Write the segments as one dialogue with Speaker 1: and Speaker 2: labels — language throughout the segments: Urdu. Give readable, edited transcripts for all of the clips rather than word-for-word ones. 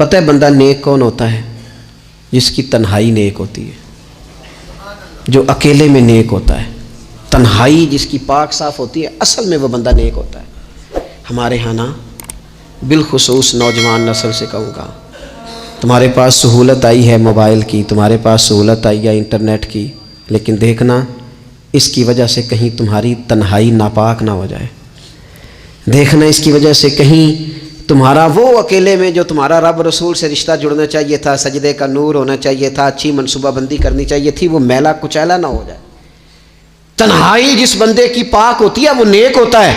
Speaker 1: پتہ ہے بندہ نیک کون ہوتا ہے؟ جس کی تنہائی نیک ہوتی ہے، جو اکیلے میں نیک ہوتا ہے، تنہائی جس کی پاک صاف ہوتی ہے، اصل میں وہ بندہ نیک ہوتا ہے۔ ہمارے ہاں نا بالخصوص نوجوان نسل سے کہوں گا، تمہارے پاس سہولت آئی ہے موبائل کی، تمہارے پاس سہولت آئی ہے انٹرنیٹ کی، لیکن دیکھنا اس کی وجہ سے کہیں تمہاری تنہائی ناپاک نہ ہو جائے۔ دیکھنا اس کی وجہ سے کہیں تمہارا وہ اکیلے میں جو تمہارا رب رسول سے رشتہ جڑنا چاہیے تھا، سجدے کا نور ہونا چاہیے تھا، اچھی منصوبہ بندی کرنی چاہیے تھی، وہ میلا کچیلا نہ ہو جائے۔ تنہائی جس بندے کی پاک ہوتی ہے وہ نیک ہوتا ہے۔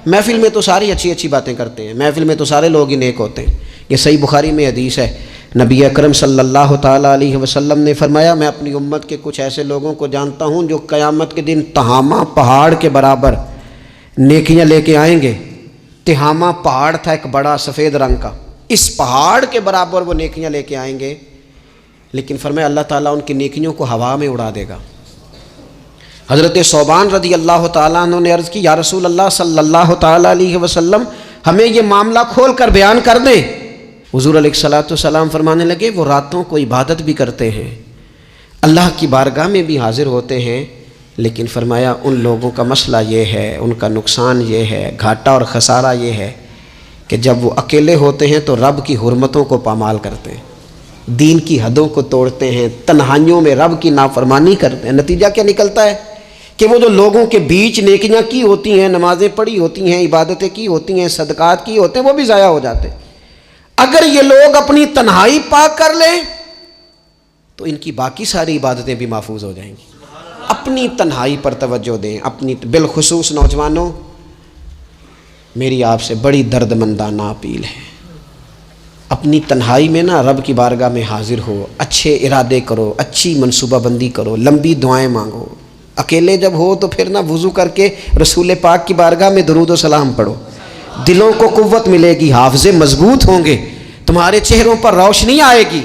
Speaker 1: محفل میں تو ساری اچھی اچھی باتیں کرتے ہیں، محفل میں تو سارے لوگ ہی نیک ہوتے ہیں۔ یہ صحیح بخاری میں حدیث ہے، نبی اکرم صلی اللہ تعالیٰ علیہ وسلم نے فرمایا، میں اپنی امت کے کچھ ایسے لوگوں کو جانتا ہوں جو قیامت کے دن تہامہ پہاڑ کے برابر نیکیاں لے کے آئیں گے۔ تہامہ پہاڑ تھا ایک بڑا سفید رنگ کا، اس پہاڑ کے برابر وہ نیکیاں لے کے آئیں گے، لیکن فرمایا اللہ تعالیٰ ان کی نیکیوں کو ہوا میں اڑا دے گا۔ حضرت ثوبان رضی اللہ تعالیٰ عنہ نے عرض کی، یا رسول اللہ صلی اللہ تعالیٰ علیہ وسلم ہمیں یہ معاملہ کھول کر بیان کر دیں۔ حضور علیہ السلام فرمانے لگے، وہ راتوں کو عبادت بھی کرتے ہیں، اللہ کی بارگاہ میں بھی حاضر ہوتے ہیں، لیکن فرمایا ان لوگوں کا مسئلہ یہ ہے، ان کا نقصان یہ ہے، گھاٹا اور خسارہ یہ ہے کہ جب وہ اکیلے ہوتے ہیں تو رب کی حرمتوں کو پامال کرتے ہیں، دین کی حدوں کو توڑتے ہیں، تنہائیوں میں رب کی نافرمانی کرتے ہیں۔ نتیجہ کیا نکلتا ہے کہ وہ جو لوگوں کے بیچ نیکیاں کی ہوتی ہیں، نمازیں پڑھی ہوتی ہیں، عبادتیں کی ہوتی ہیں، صدقات کی ہوتے ہیں، وہ بھی ضائع ہو جاتے ہیں۔ اگر یہ لوگ اپنی تنہائی پاک کر لیں تو ان کی باقی ساری عبادتیں بھی محفوظ ہو جائیں گی۔ اپنی تنہائی پر توجہ دیں، اپنی بالخصوص نوجوانوں، میری آپ سے بڑی درد مندانہ اپیل ہے، اپنی تنہائی میں نا رب کی بارگاہ میں حاضر ہو، اچھے ارادے کرو، اچھی منصوبہ بندی کرو، لمبی دعائیں مانگو۔ اکیلے جب ہو تو پھر نہ وضو کر کے رسول پاک کی بارگاہ میں درود و سلام پڑھو، دلوں کو قوت ملے گی، حافظے مضبوط ہوں گے، تمہارے چہروں پر روشنی آئے گی۔